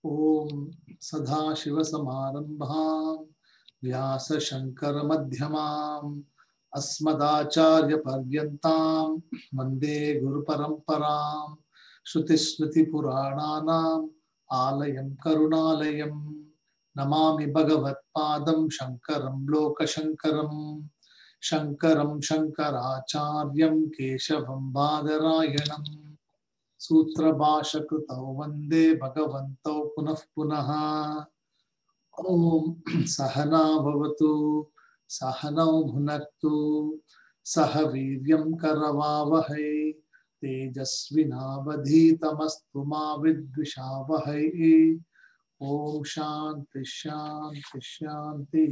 ओम सदाशिवसमारंभां व्यासशंकरमध्यमाम् अस्मदाचार्यपर्यन्तां वन्दे गुरुपरम्परां श्रुतिस्मृतिपुराणानाम् आलयं करुणालयं नमामि भगवत्पादं शङ्करं लोकशङ्करं शङ्करं शङ्कराचार्यं केशवं बादरायणं सूत्रभाष्यकृतौ वन्दे भगवन्तौ पुनः पुनः। ओम सहना भवतु सहनौ भुनक्तु सह वीर्यं करवावहै तेजस्विनावधीतमस्तु मा विद्विषावहै। ओम शांति शांति शांति।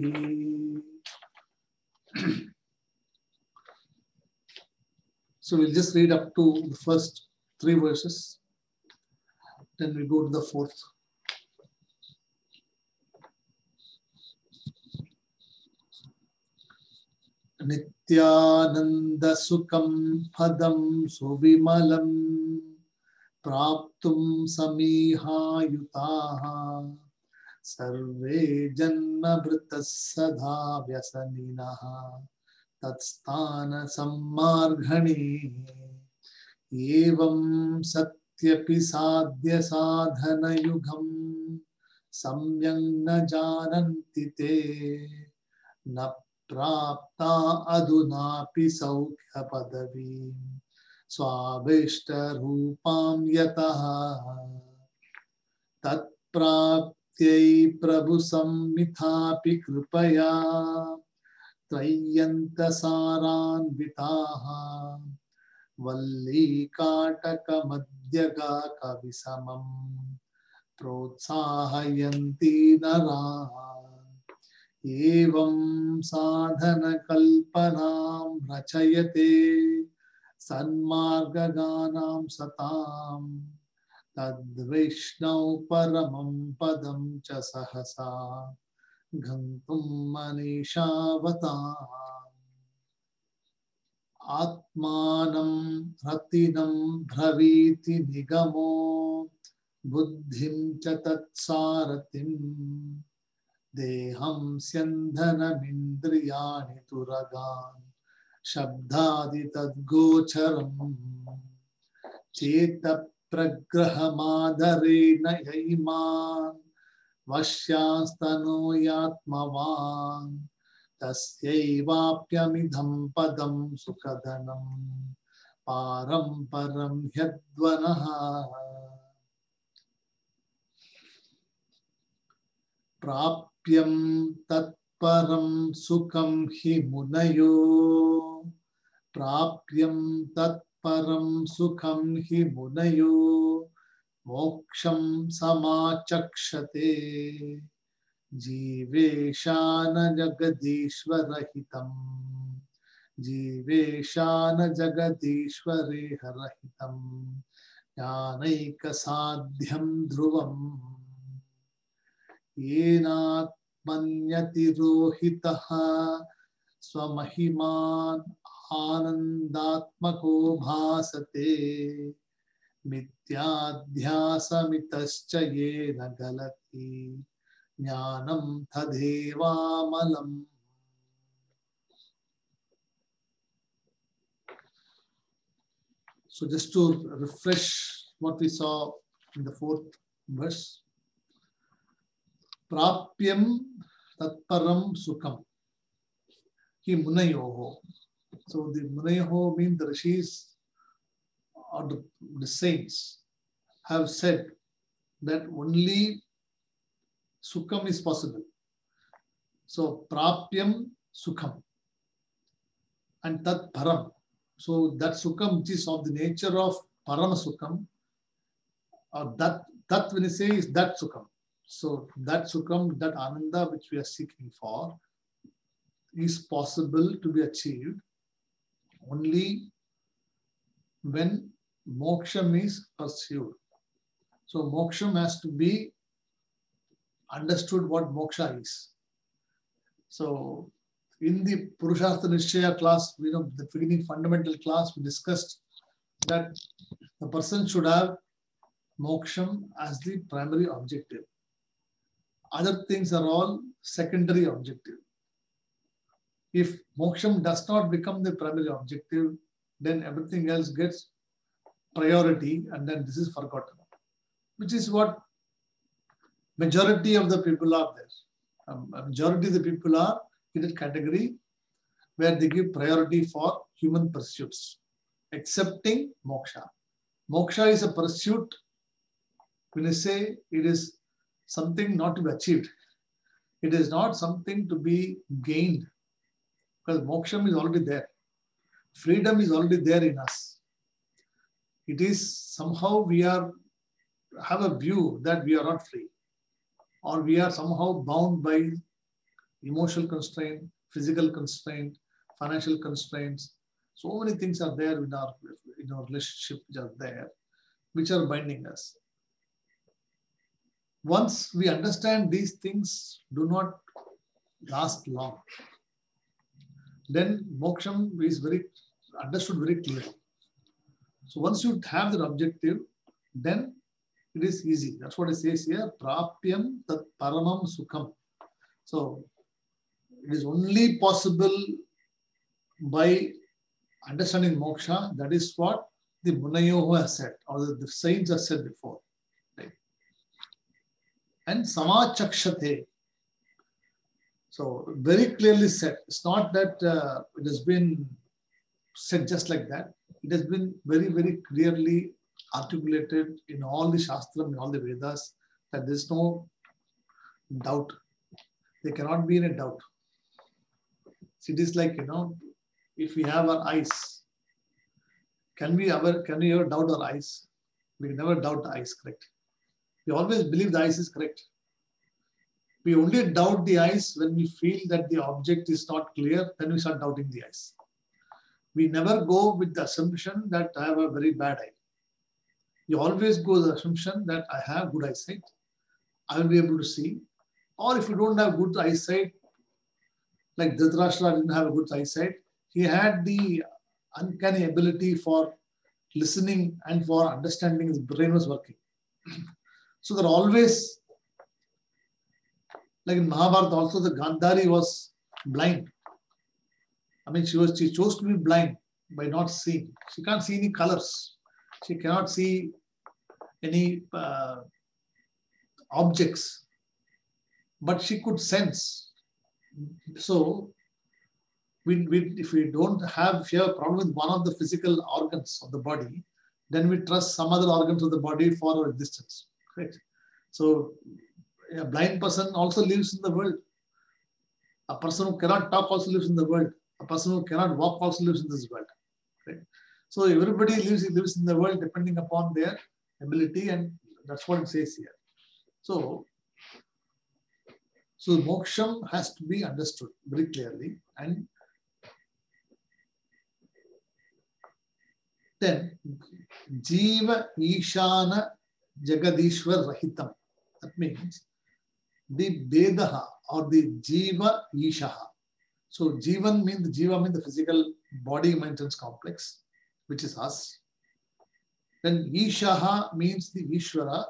So we'll just read up to the first 3 verses, then we go to the 4th. Nityanand सुखं पदं सुविमलं प्राप्तुं समीहायुताः सर्वे जन्मभृतः सदा व्यसनिनः तत्स्थान सम्मार्गणे एवं सत्यपि साध्य साधन युगं सम्यं न जानन्ति ते न प्राप्ता अधुनापि सौख्य पदवी स्वाभीष्टरूपां यतः तत्प्राप्त्यै प्रभु सम्मितापि कृपया त्रय्यन्तसारान्विताः वल्लीकाटकमध्यगा कविसमं प्रोत्साहयन्ति नरान् एवं साधनकल्पनां रचयते सन्मार्गगानां सतां तद्विष्णौ परमं पदं च सहसा गन्तुं मनीषावताम् आत्मानं रतिनं ब्रवीति निगमो बुद्धिं च तत्सारथिम् देहं स्यन्धनमिन्द्रियाणि तुरगान् शब्दादि तद्गोचरम् चेतप्रग्रहमादरेण यैमान् वश्यास्तनोयात्मवान् तस्यैवाप्यमिदं पदं सुखदनं पारं परं ह्यद्वनः प्राप्यं तत्परं सुखं हि मुनयो प्राप्यं तत्परं सुखं हि मुनयो मोक्षं समाचक्षते जीवेशान जगदीश्वरहितं जीवेशान जगदीश्वरेहरहितं ज्ञानैकसाध्यं ध्रुवम् येनात्मन्यतिरोहितः स्वमहिमान् आनन्दात्मको भासते मिथ्याध्यासमितश्च येन गलति ज्ञानं तदेवामलम्। So just to refresh what we saw in the 4th verse, Prapyam tatparam sukham hi munayoho. So the munayoho means the rishis or the saints have said that only sukham is possible. So prapyam sukham and tat param. So that sukham which is of the nature of parama sukham, or that when you say is that sukham. So that sukham, that ananda which we are seeking for, is possible to be achieved only when moksham is pursued. So moksham has to be understood what moksha is. So in the Purushartha Nishchaya class, the beginning fundamental class, we discussed that the person should have moksham as the primary objective. Other things are all secondary objective. If moksham does not become the primary objective, then everything else gets priority and then this is forgotten, which is what majority of the people are there. Majority of the people are in that category where they give priority for human pursuits, excepting moksha. Moksha is a pursuit. When I say it is something not to be achieved, it is not something to be gained, because moksha is already there. Freedom is already there in us. It is somehow we have a view that we are not free, or we are somehow bound by emotional constraint, physical constraint, financial constraints. So many things are there in our relationship, which are there, which are binding us. Once we understand these things do not last long, then moksham is understood very clearly. So once you have that objective, then it is easy. That's what it says here. Prapyam tat paramam sukham. So it is only possible by understanding moksha. That is what the Munayoho has said, or the saints have said before. Right? And samachakshate. So very clearly said. It's not that it has been said just like that. It has been very, very clearly articulated in all the Shastram, in all the Vedas, that there is no doubt. There cannot be any doubt. It is like, if we have our eyes, can we ever doubt our eyes? We never doubt the eyes, correct? We always believe the eyes is correct. We only doubt the eyes when we feel that the object is not clear, then we start doubting the eyes. We never go with the assumption that I have a very bad eye. You always go with the assumption that I have good eyesight, I will be able to see. Or if you don't have good eyesight, like Dhritarashtra didn't have a good eyesight, he had the uncanny ability for listening and for understanding. His brain was working. So there always, like in Mahabharata also, the Gandhari was blind. I mean, she chose to be blind by not seeing. She can't see any colors. She cannot see any objects, but she could sense. So, if you have a problem with one of the physical organs of the body, then we trust some other organs of the body for our existence. Right? So, a blind person also lives in the world. A person who cannot talk also lives in the world. A person who cannot walk also lives in this world. Right? So everybody lives in the world depending upon their ability, and that's what it says here. So moksham has to be understood very clearly, and then Jiva Ishana Jagadishwar Rahitam. That means the Vedaha or the Jiva Ishaha. So Jiva means the physical body maintenance complex, which is us. Then Ishaha means the Ishvara.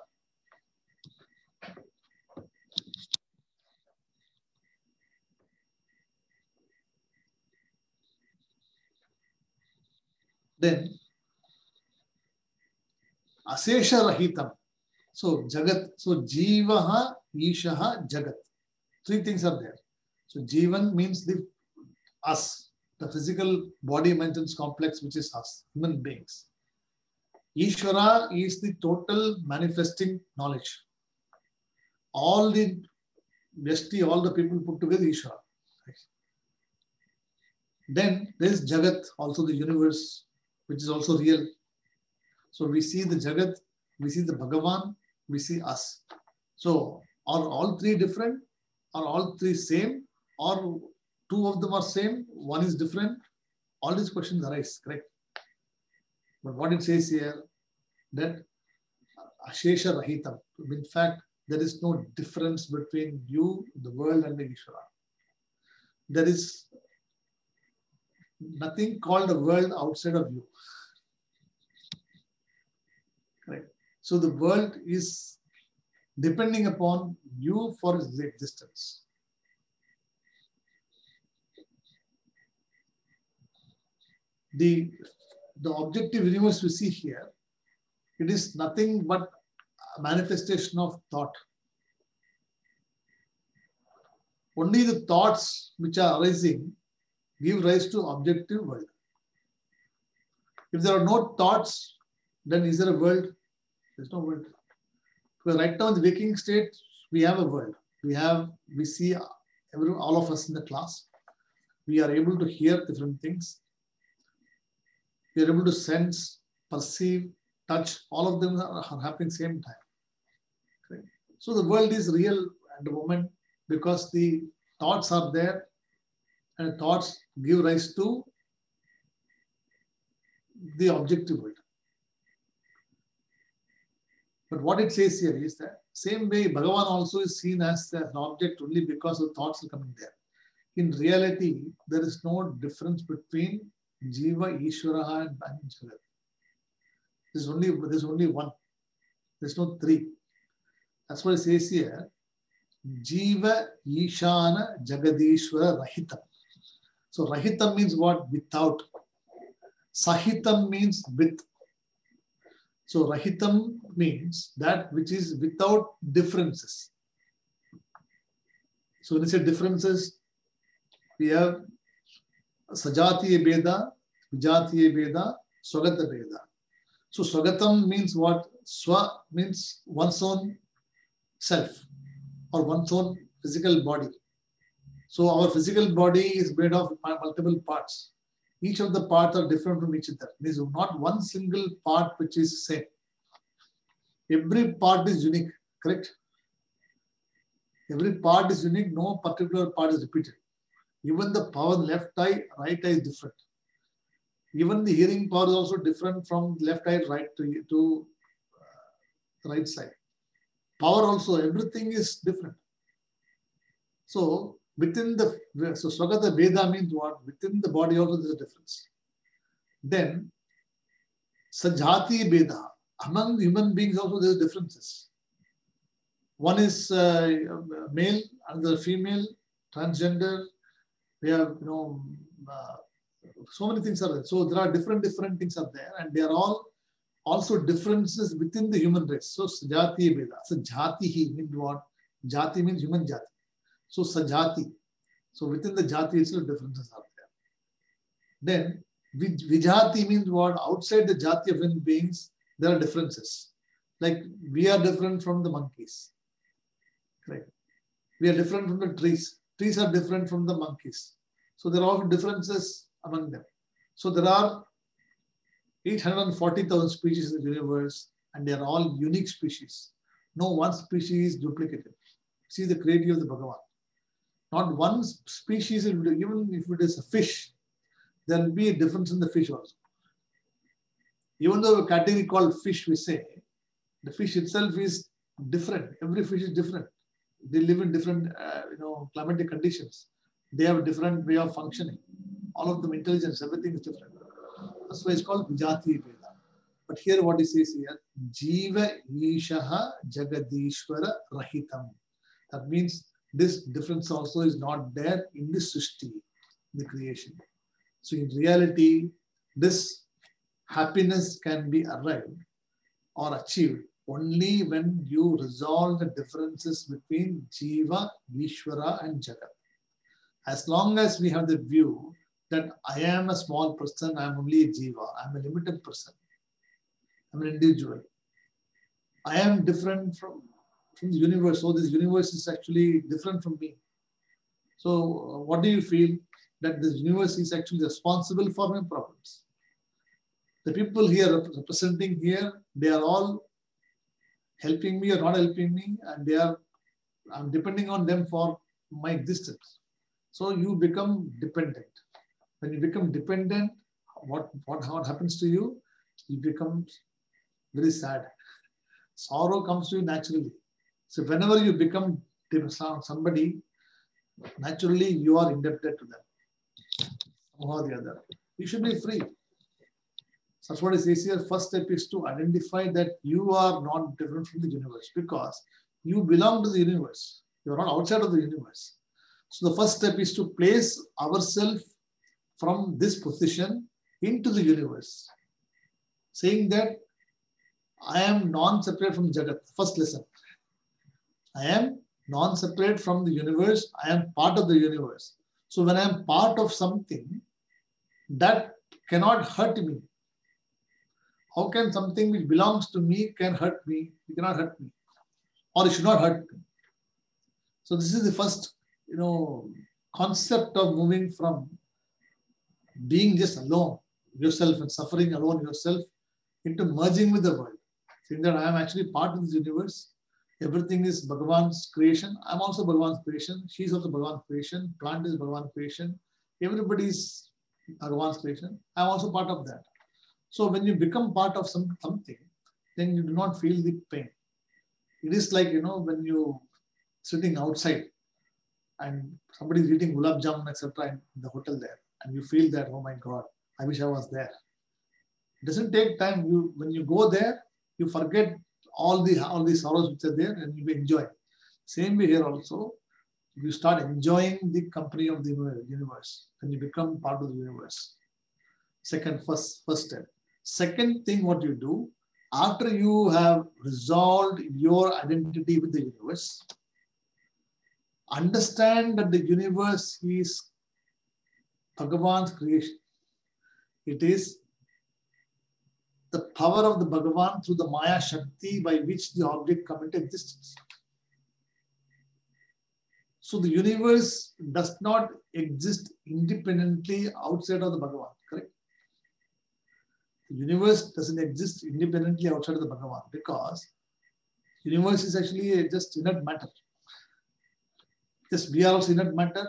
Then Asesha Rahitam. So Jagat, so Jivaha, Ishaha, Jagat. Three things are there. So Jivan means the us, the physical body maintenance complex, which is us, human beings. Ishvara is the total manifesting knowledge. All the Vyashti, all the people put together, Ishvara. Then there is Jagat, also the universe, which is also real. So we see the Jagat, we see the Bhagavan, we see us. So are all three different? Are all three same? Or two of them are same, one is different? All these questions arise, correct? But what it says here, that Ashesha Rahitam. In fact, there is no difference between you, the world, and the Ishvara. There is nothing called the world outside of you. Correct? So the world is depending upon you for its existence. The objective universe we see here, it is nothing but a manifestation of thought. Only the thoughts which are arising give rise to objective world. If there are no thoughts, then is there a world? There's no world. Because right now in the waking state, we have a world. We see all of us in the class. We are able to hear different things. We are able to sense, perceive, touch. All of them are happening same time. Okay? So the world is real at the moment because the thoughts are there, and thoughts give rise to the objective world. But what it says here is that same way Bhagavan also is seen as an object only because the thoughts are coming there. In reality, there is no difference between Jiva, Ishvara, and Jagat. There's only one. There's no three. That's what it says here. Jiva, Ishana, Jagadishvara, Rahitam. So Rahitam means what? Without. Sahitam means with. So Rahitam means that which is without differences. So when you say differences, we have Sajatiya Beda, Vijatiya Beda, Swagata Beda. So Swagatam means what? Swa means one's own self or one's own physical body. So our physical body is made of multiple parts. Each of the parts are different from each other. There is not one single part which is same. Every part is unique, correct? Every part is unique. No particular part is repeated. Even the power left eye, right eye is different. Even the hearing power is also different from left eye right to right side. Power also, everything is different. So within the, so Swagata Veda means what? Within the body also there is a difference. Then Sajati Veda, among human beings also there is differences. One is male, another female, transgender. We have, so many things are there. So there are different things are there, and they are all also differences within the human race. So Sajati Veda. So Jati means what? Jati means human jati. So Sajati. So within the jati itself differences are there. Then Vijati means what? Outside the jati of human beings, there are differences. Like we are different from the monkeys. Right? We are different from the trees. Trees are different from the monkeys. So there are all differences among them. So there are 840,000 species in the universe, and they are all unique species. No one species is duplicated. See the creativity of the Bhagavan. Not one species, even if it is a fish, there will be a difference in the fish also. Even though a category called fish, we say, the fish itself is different. Every fish is different. They live in different, climatic conditions. They have a different way of functioning. All of them intelligence, everything is different. That's why it's called Vijati Veda. But here what it says here, Jiva Ishaha Jagadishvara Rahitam. That means this difference also is not there in the Srishti, the creation. So in reality, this happiness can be arrived or achieved only when you resolve the differences between Jiva, Ishvara, and Jagat. As long as we have the view that I am a small person, I am only a Jiva, I am a limited person, I am an individual. I am different from the universe, so this universe is actually different from me. So what do you feel? That this universe is actually responsible for my problems. The people here representing here, they are all helping me or not helping me, and I'm depending on them for my existence. So you become dependent. When you become dependent, what happens to you? You become very sad. Sorrow comes to you naturally. So whenever you become somebody, naturally you are indebted to them. Somehow or the other. You should be free. That's what it says here. First step is to identify that you are not different from the universe because you belong to the universe. You are not outside of the universe. So the first step is to place ourselves from this position into the universe, saying that I am non-separate from Jagat. First lesson. I am non-separate from the universe. I am part of the universe. So when I am part of something, that cannot hurt me. How can something which belongs to me can hurt me? It cannot hurt me, or it should not hurt me. So this is the first, concept of moving from being just alone yourself and suffering alone yourself into merging with the world. Saying that I am actually part of this universe. Everything is Bhagavan's creation. I'm also Bhagavan's creation. She's also Bhagavan's creation. Plant is Bhagavan's creation. Everybody is Bhagavan's creation. I'm also part of that. So when you become part of something, then you do not feel the pain. It is like, when you sitting outside and somebody is eating gulab jamun, etc. in the hotel there, and you feel that, oh my God, I wish I was there. It doesn't take time. When you go there, you forget all the sorrows which are there and you enjoy. Same way here also, you start enjoying the company of the universe and you become part of the universe. First step. Second thing, what you do, after you have resolved your identity with the universe, understand that the universe is Bhagavan's creation. It is the power of the Bhagavan through the Maya Shakti by which the object comes into existence. So the universe does not exist independently outside of the Bhagavan, correct? The universe doesn't exist independently outside of the Bhagavan because the universe is actually just inert matter. Yes, we are also inert matter.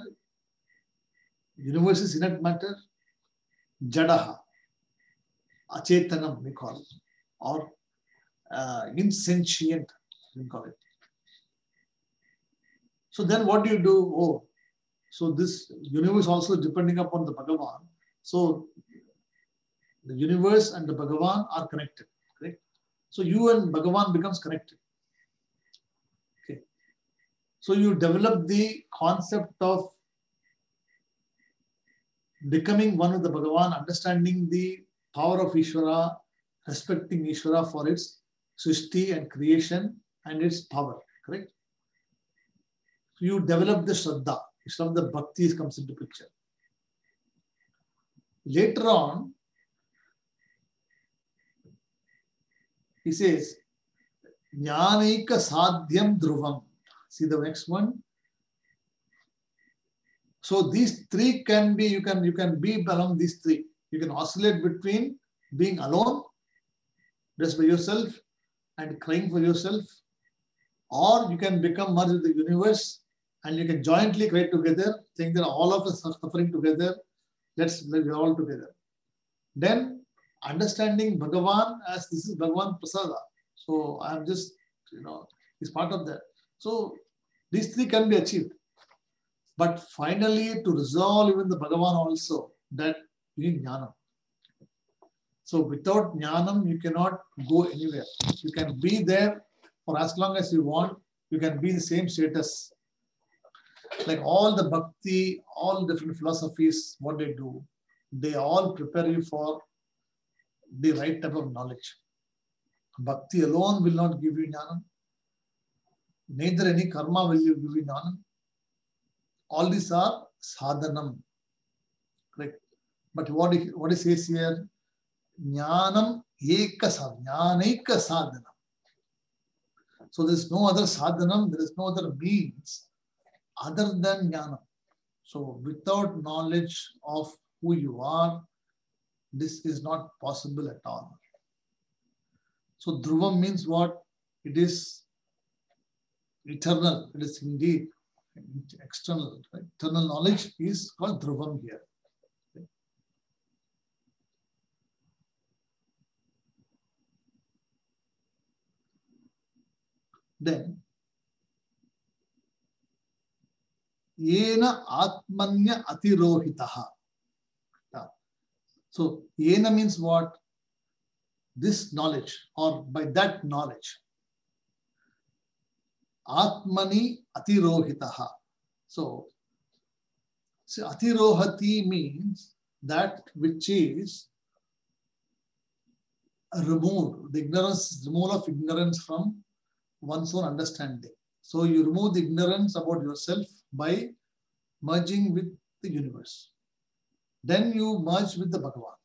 Universe is inert matter. Jadaha, Achetanam we call it, or insentient we call it. So then what do you do? Oh, so this universe also depending upon the Bhagavan. So the universe and the Bhagavan are connected, correct? So you and Bhagavan becomes connected. Okay. So you develop the concept of becoming one with the Bhagavan, understanding the power of Ishvara, respecting Ishvara for its Srishti and creation and its power, correct? So you develop the Shraddha. Some of the Bhakti comes into picture. Later on, he says, Jnanaika Sadhyam Dhruvam. See the next one. So these three can be, you can be along these three. You can oscillate between being alone, just by yourself, and crying for yourself, or you can become merged with the universe and you can jointly cry together, saying that all of us are suffering together. Let's be all together. Then understanding Bhagavan as this is Bhagavan Prasada. So I'm just, is part of that. So these three can be achieved. But finally, to resolve even the Bhagavan also, that you need Jnanam. So without Jnanam, you cannot go anywhere. You can be there for as long as you want. You can be in the same status. Like all the Bhakti, all different philosophies, what they do, they all prepare you for the right type of knowledge. Bhakti alone will not give you Jnanam. Neither any karma will give you Jnanam. All these are sadhanam. Correct? But what it says here, Jnanam eka sadhanam. Jnanaika sadhanam. So there is no other sadhanam, there is no other means other than Jnanam. So without knowledge of who you are, this is not possible at all. So Dhruvam means what? It is eternal. It is indeed external. Right? Eternal knowledge is called Dhruvam here. Okay. Then, Yena Atmanya Atirohitaha. So, Yena means what? this knowledge or by that knowledge. Atmani atirohitaha. So, see, atirohati means that which is removed, the ignorance, removal of ignorance from one's own understanding. So you remove the ignorance about yourself by merging with the universe. Then you merge with the Bhagavan.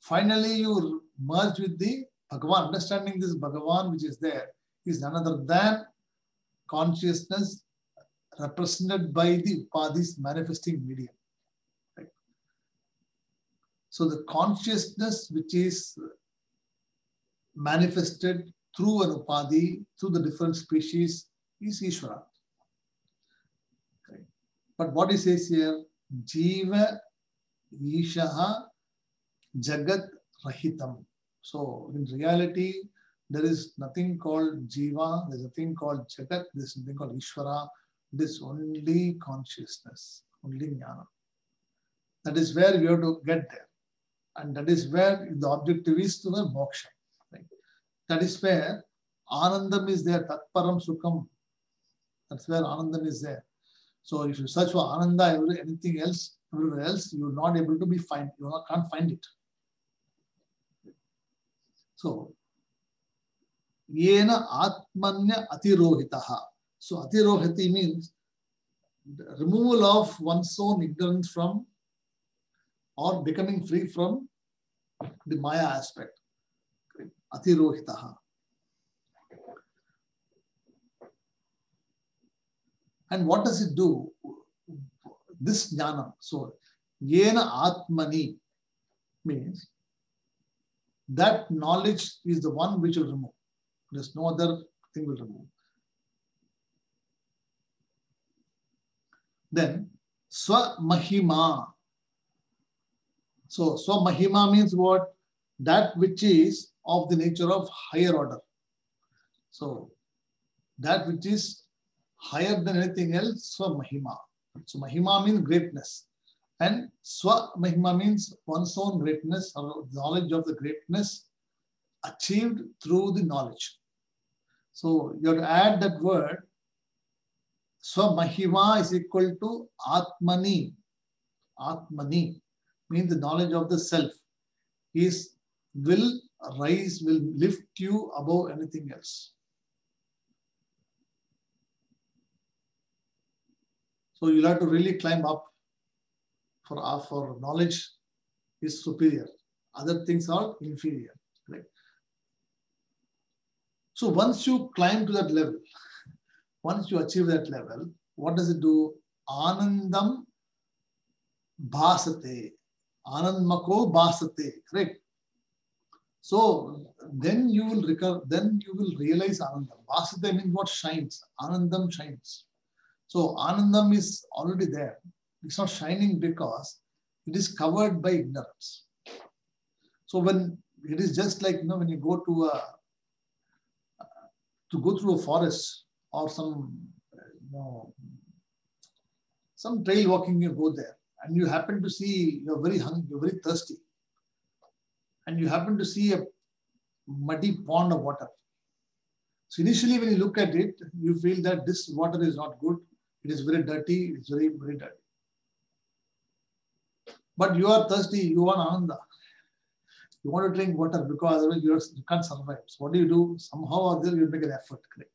Finally, you merge with the Bhagavan. Understanding this Bhagavan which is there is none other than consciousness represented by the Upadhi's manifesting medium. Right? So the consciousness which is manifested through an Upadhi, through the different species, is Ishvara. Okay. But what he says here, Jiva Ishaha Jagat Rahitam. So in reality, there is nothing called Jiva, there is nothing called Jagat, there is nothing called Ishvara. It is only consciousness, only Jnana. That is where you have to get there. And that is where the objective is to the moksha. Right? That is where Anandam is there, Tatparam Sukham. That's where Anandam is there. So if you search for Ananda, anything else, everywhere else, you are not able to be find. You can't find it. So, Yena Atmanya Atirohitaha. So Atirohiti means the removal of one's own ignorance from or becoming free from the Maya aspect. Atirohitaha. And what does it do? This jnana. So, Yena Atmani means that knowledge is the one which will remove. There's no other thing will remove. Then, Swamahima. So, Swamahima means what? That which is of the nature of higher order. So, that which is higher than anything else, Swamahima. So, Mahima means greatness. And Swamahima means one's own greatness or knowledge of the greatness achieved through the knowledge. So, you have to add that word. Swamahima is equal to Atmani. Atmani means the knowledge of the self will rise, will lift you above anything else. So you'll have to really climb up for knowledge is superior. Other things are inferior. Right? So once you climb to that level, once you achieve that level, what does it do? Anandam bhasate. Anandmako bhasate. Correct? So then you will realize Anandam. Bhasate means what shines. Anandam shines. So Anandam is already there. It's not shining because it is covered by ignorance. So when it is just like, when you go to go through a forest or some trail walking, you go there and you happen to see, you're very hungry, you're very thirsty, and you happen to see a muddy pond of water. So initially when you look at it, you feel that this water is not good. It is very dirty. It's very, very dirty. But you are thirsty. You want Ananda. You want to drink water because otherwise you can't survive. So what do? Somehow or other you make an effort. Correct?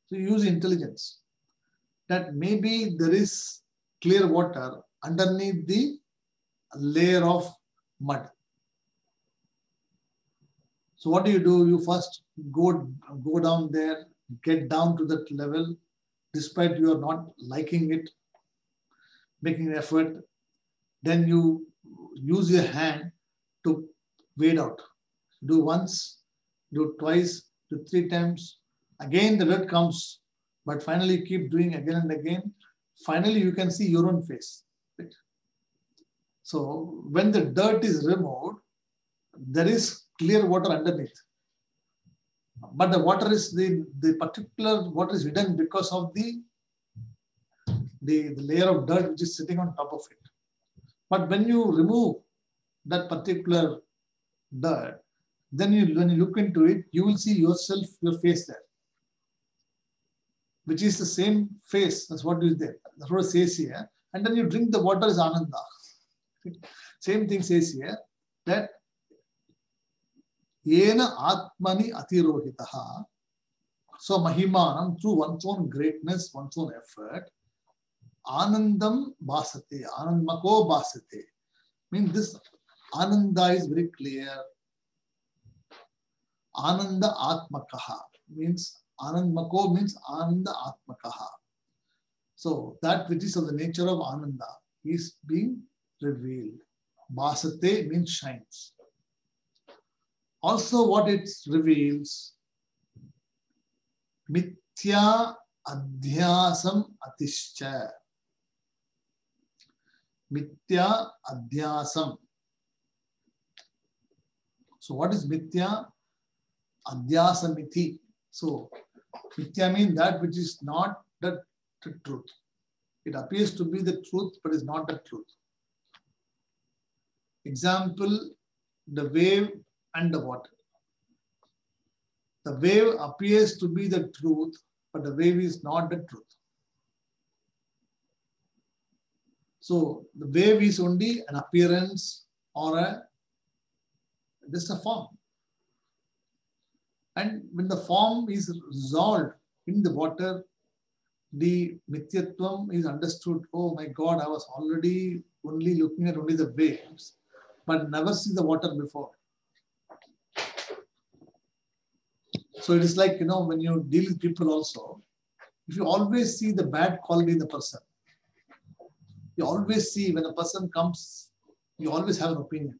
So you use intelligence. That maybe there is clear water underneath the layer of mud. So what do? You first go down there, get down to that level, despite you are not liking it, making an effort. Then you use your hand to wade out. Do once, do twice, do 3 times. Again the dirt comes, but finally you keep doing again and again. Finally you can see your own face. Right? So when the dirt is removed, there is clear water underneath. But the water is the particular water is hidden because of the layer of dirt which is sitting on top of it. But when you remove that particular dirt, then when you look into it, you will see yourself, your face there, which is the same face as what is there. That's what it says here. And then you drink the water is Ananda. Same thing says here that Yena Atmani Atirohitaha. So Mahimanam, through one's own greatness, one's own effort, Anandam Basate, Anandmako Basate. Means this Ananda is very clear. Ananda Atmakaha means Anandmako means Ananda Atmakaha. So that which is of the nature of Ananda is being revealed. Basate means shines. Also what it reveals, Mithya Adhyasam Atishcha. Mithya Adhyasam. So what is Mithya? Adhyasamiti. So Mithya means that which is not the truth. It appears to be the truth, but is not the truth. Example, the wave and the water. The wave appears to be the truth, but the wave is not the truth. So the wave is only an appearance or just a form. And when the form is resolved in the water, the Mithyatvam is understood. Oh my God, I was already only looking at only the waves, but never see the water before. So it is like, when you deal with people also, if you always see the bad quality in the person, you always see when a person comes, you always have an opinion.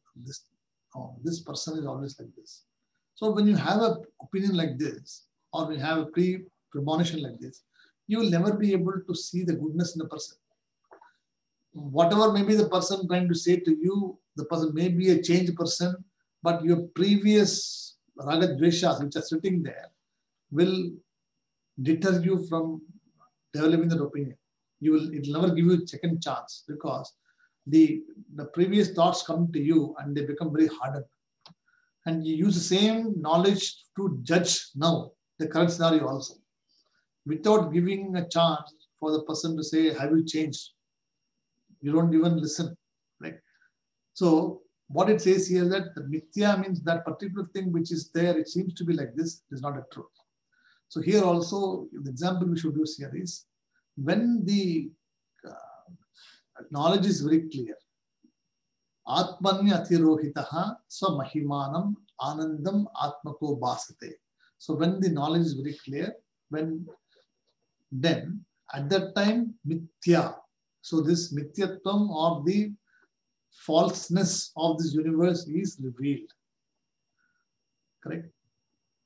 This person is always like this. So when you have an opinion like this, or when you have a premonition like this, you will never be able to see the goodness in the person. Whatever may be the person trying to say to you, the person may be a changed person, but your previous raga dveshas which are sitting there will deter you from developing that opinion. It will never give you a second chance because the previous thoughts come to you and they become very hardened. And you use the same knowledge to judge now the current scenario also, without giving a chance for the person to say, have you changed? You don't even listen, right? So what it says here is that the mithya means that particular thing which is there, it seems to be like this, is not a truth. So here also, the example we should use here is when the knowledge is very clear. Atmanya atirohitaha swamahimanam anandam atmako basate. So when the knowledge is very clear, then at that time mithya. So this mithyatvam or the falseness of this universe is revealed. Correct?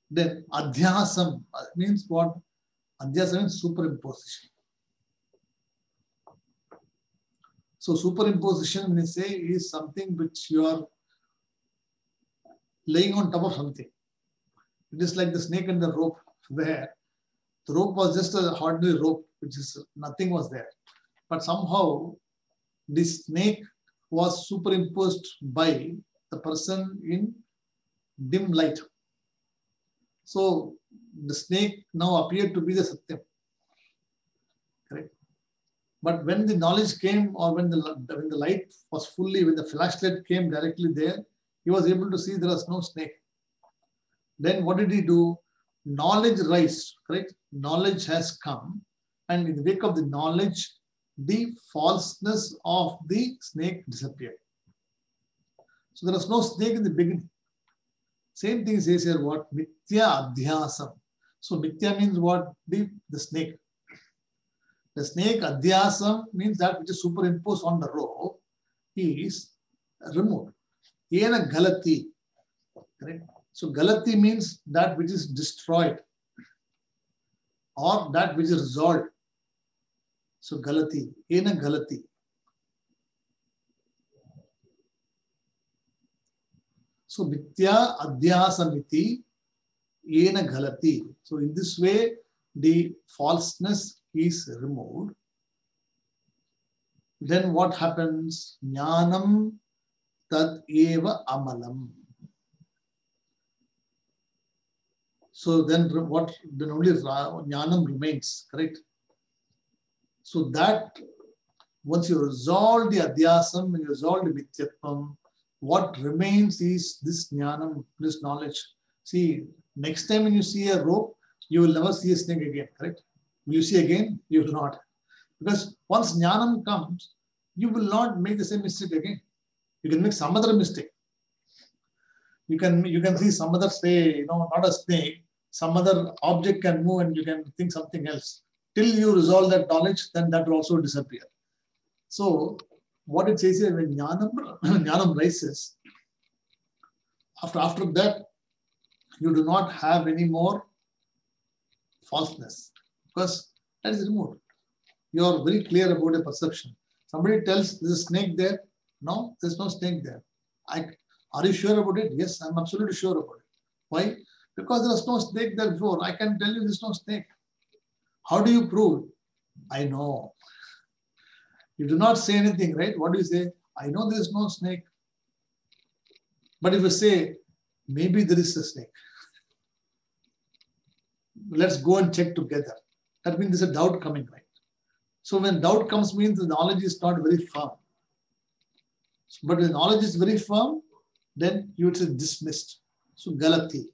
Then adhyasam means what? Adhyasam means superimposition. So superimposition, when you say, is something which you are laying on top of something. It is like the snake and the rope, where the rope was just an ordinary rope, which is nothing was there. But somehow the snake was superimposed by the person in dim light. So the snake now appeared to be the Satyam. Correct? But when the knowledge came, or when the light was fully, when the flashlight came directly there, he was able to see there was no snake. Then what did he do? Knowledge rise, correct? Knowledge has come, and in the wake of the knowledge, the falseness of the snake disappeared. So there was no snake in the beginning. Same thing says here, what? Mithya adhyasam. So mithya means what? The snake. The snake adhyasam means that which is superimposed on the rope is removed. Yena galati. Correct? So galati means that which is destroyed or that which is resolved. So galati. Yena galati. So mithya adhyasamiti yena galati. So in this way, the falseness is removed. Then what happens? Jnanam tad eva amalam. So then what? Then only jnanam remains, correct? So that once you resolve the adhyasam and you resolve the mityatvam, what remains is this jnanam, this knowledge. See, next time when you see a rope, you will never see a snake again, correct? Will you see again? You will not. Because once jnanam comes, you will not make the same mistake again. You can make some other mistake. You can see some other, say, not a snake, some other object can move and you can think something else. Till you resolve that knowledge, then that will also disappear. So what it says here, when jnanam rises, after that, you do not have any more falseness because that is removed. You are very clear about a perception. Somebody tells there's a snake there. No, there's no snake there. Are you sure about it? Yes, I'm absolutely sure about it. Why? Because there was no snake there before. I can tell you there's no snake. How do you prove? I know. You do not say anything, right? What do you say? I know there is no snake. But if you say, maybe there is a snake, let's go and check together. That means there's a doubt coming, right? So when doubt comes, means the knowledge is not very firm. But when knowledge is very firm, then you would say dismissed. So galati.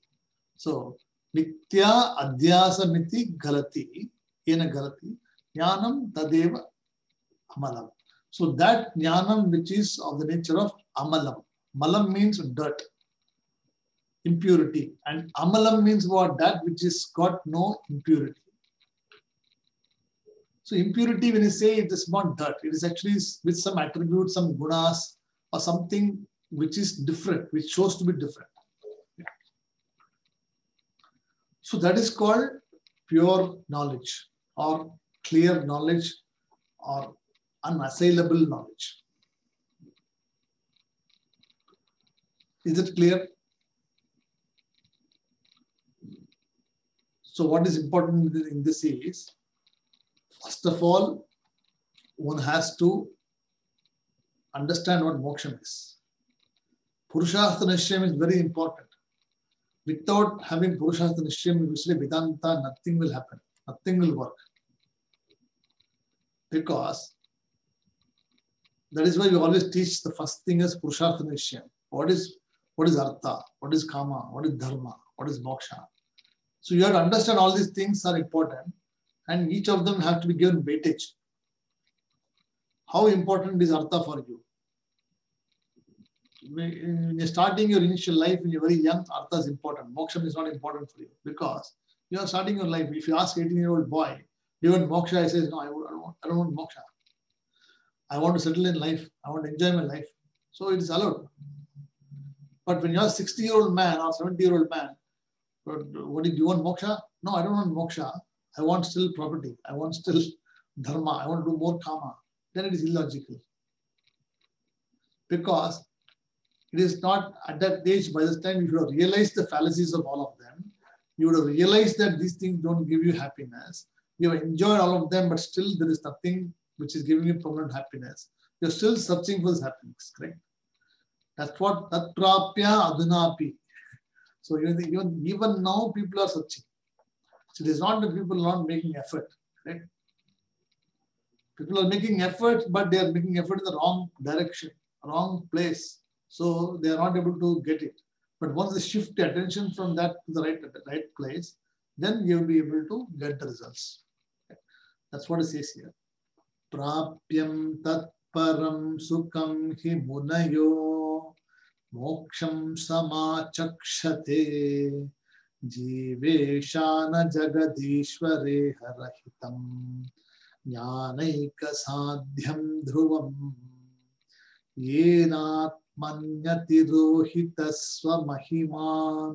So nitya adhyasa miti galati. Ena galati. Jnanam tadeva amalam. So that jnanam which is of the nature of amalam. Malam means dirt, impurity. And amalam means what? That which is got no impurity. So impurity, when you say it is not dirt, it is actually with some attributes, some gunas, or something which is different, which shows to be different. So that is called pure knowledge or clear knowledge or unassailable knowledge. Is it clear? So what is important in this is, first of all, one has to understand what moksha is. Purushartha Nishchayam is very important. Without having Purushartha Nishchayam, usually Vedanta, nothing will happen. Nothing will work. Because that is why we always teach the first thing is Purushartha Nishchayam. What is Artha? What is Kama? What is Dharma? What is Moksha? So you have to understand all these things are important and each of them have to be given weightage. How important is Artha for you? When you're starting your initial life, when you're very young, Artha is important. Moksha is not important for you because you are starting your life. If you ask 18-year-old boy, do you want moksha? He says, no, I don't want moksha. I want to settle in life. I want to enjoy my life. So it is allowed. But when you're a 60-year-old man or 70-year-old man, what do you want moksha? No, I don't want moksha. I want still property. I want still dharma. I want to do more kama. Then it is illogical. Because it is not at that age, by this time, you should have realized the fallacies of all of them. You would have realized that these things don't give you happiness. You have enjoyed all of them, but still there is nothing which is giving you permanent happiness. You're still searching for this happiness, correct? That's what Tatrapya Adunapi. So even now people are searching. So it is not that people are not making effort, correct? People are making effort, but they are making effort in the wrong direction, wrong place. So they are not able to get it. But once they shift the attention from that to the right place, then you will be able to get the results. That's what it says here. Prapyam tat param sukham hi munayo moksham samachakshate jiveshana jagadishvare harahitam jnanaika sadhyam dhruvam yenatmanyati rohita swamahiman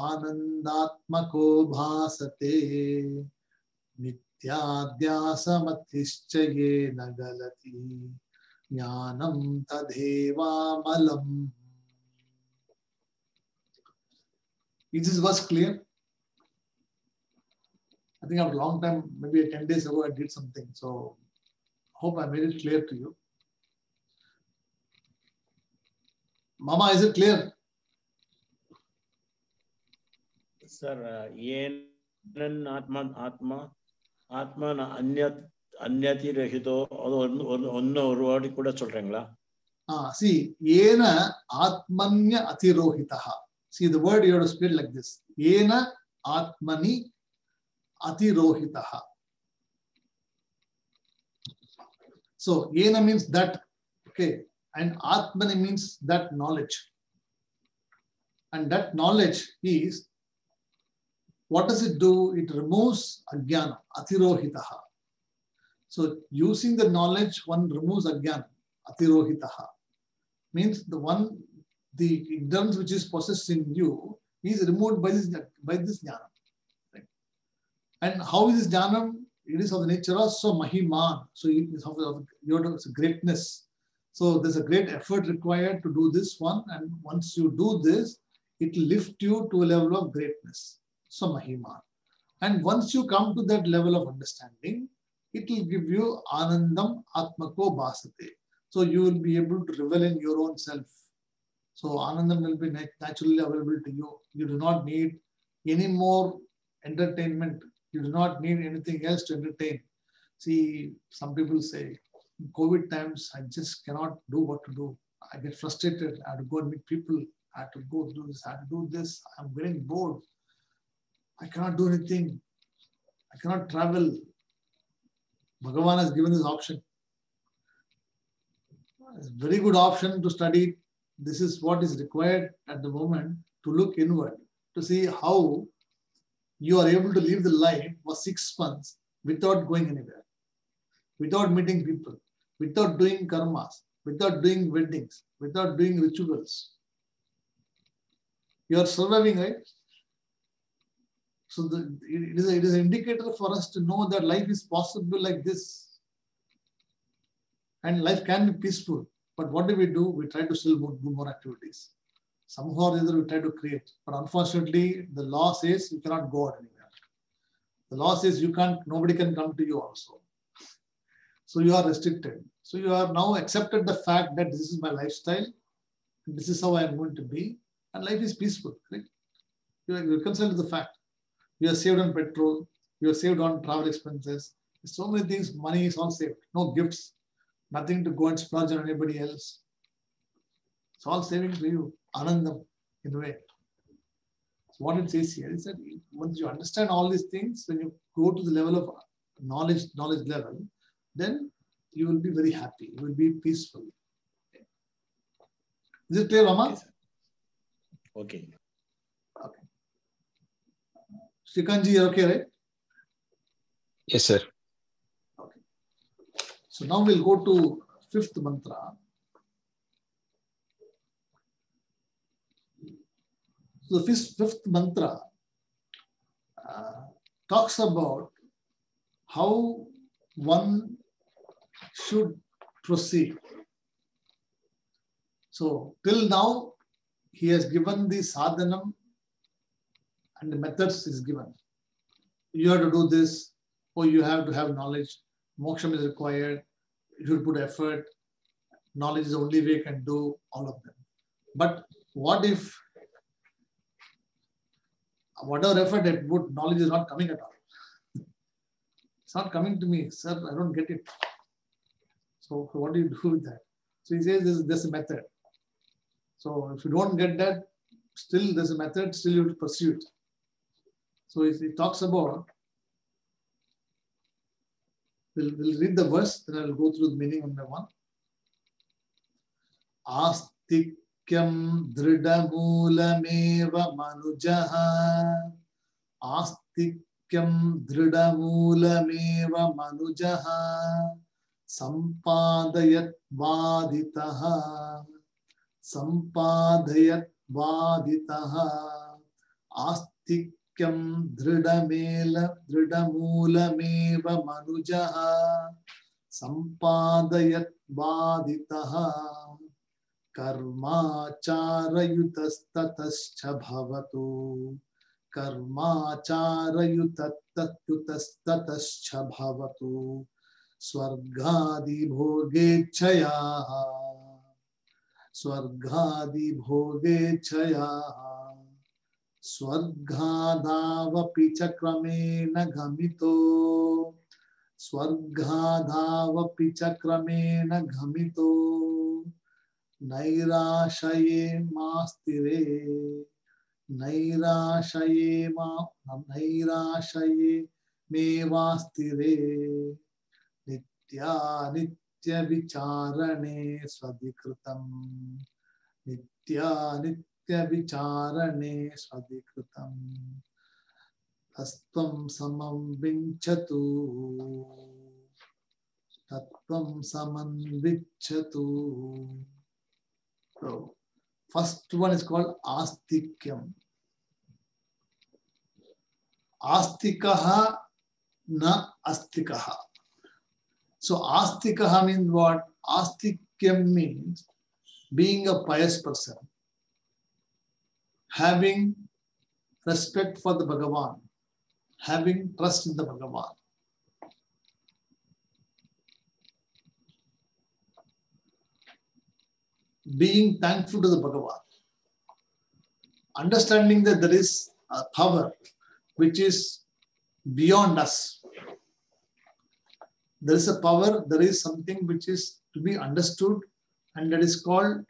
anandatmako bhasate Nityadhyasamathishchaye nagalati jnanam tadeva malam. Is this verse clear? I think after a long time, maybe 10 days ago, I did something. So hope I made it clear to you. Mama, is it clear? Sir, येन आत्मा अन्यति रहितो ஒன்னு ஒரு ward கூட சொல்றீங்களா? See, yena atmanya atirohitaha. See, the word you have to spell like this. Yena atmani atirohitaha. So yena means that, okay, and atmani means that knowledge, and that knowledge is, what does it do? It removes ajnana, atirohitaha. So using the knowledge, one removes ajnana, atirohitaha. Means the ignorance which is possessed in you is removed by this jnana. Right? And how is this jnanam? It is of the nature of so mahiman. So it is of your greatness. So there's a great effort required to do this one, and once you do this, it will lift you to a level of greatness. So mahiman. And once you come to that level of understanding, it will give you anandam atmako bhasate. So you will be able to revel in your own self. So anandam will be naturally available to you. You do not need any more entertainment. You do not need anything else to entertain. See, some people say, in COVID times, I just cannot do what to do. I get frustrated. I have to go and meet people. I have to go do this. I have to do this. I'm getting bored. I cannot do anything. I cannot travel. Bhagavan has given this option. It's a very good option to study. This is what is required at the moment, to look inward, to see how you are able to live the life for 6 months without going anywhere, without meeting people, without doing karmas, without doing weddings, without doing rituals. You are surviving, right? So it is an indicator for us to know that life is possible like this. And life can be peaceful. But what do? We try to still do more activities. Somehow or other we try to create. But unfortunately, the law says you cannot go out anywhere. The law says nobody can come to you also. So you are restricted. So you are now accepted the fact that this is my lifestyle. This is how I am going to be. And life is peaceful. Right? You are reconciled to the fact. You are saved on petrol. You are saved on travel expenses. So many things, money is all saved. No gifts. Nothing to go and splurge on anybody else. It's all saving to you. Anandam, in a way. So what it says here is that once you understand all these things, when you go to the level of knowledge level, then you will be very happy. You will be peaceful. Is it clear, Rama? Okay. Okay. Srikanji, you're okay, right? Yes, sir. So now we'll go to 5th mantra. So the 5th mantra talks about how one should proceed. So till now, he has given the sadhanam and the methods is given. You have to do this, or you have to have knowledge. Moksham is required. You should put effort. Knowledge is the only way you can do all of them. But what if whatever effort I put, knowledge is not coming at all? It's not coming to me, sir. I don't get it. So what do you do with that? So he says there's a method. So if you don't get that, still there's a method. Still you have to pursue it. So he talks about. We'll read the verse, then I'll go through the meaning one by one. Astikyam dridamoolameva manujaha. Astikyam dridamoolameva manujaha. Sampadayat vaditaha. Sampadayat vaditaha. Astikyam Kyam dridamoolameva manujaha sampadayat vaditaha karmacharayutastatascha bhavatu karmacharayutastatascha bhavatu swargadi bhogechaya Swargadavapi chakramena gamito. Swargadavapi chakramena gamito. Nairashaye mastire. Nairashaye me vastire. Nitya nitya vicharane swadikritam. Nitya nitya vicharane swadikritam. Tastvam samam vinchatu. Tattvam samam vinchatu. So, first one is called astikyam. Astikaha na astikaha. So astikaha means what? Astikyam means being a pious person, having respect for the Bhagavan, having trust in the Bhagavan. Being thankful to the Bhagavan. Understanding that there is a power which is beyond us. There is a power, there is something which is to be understood, and that is called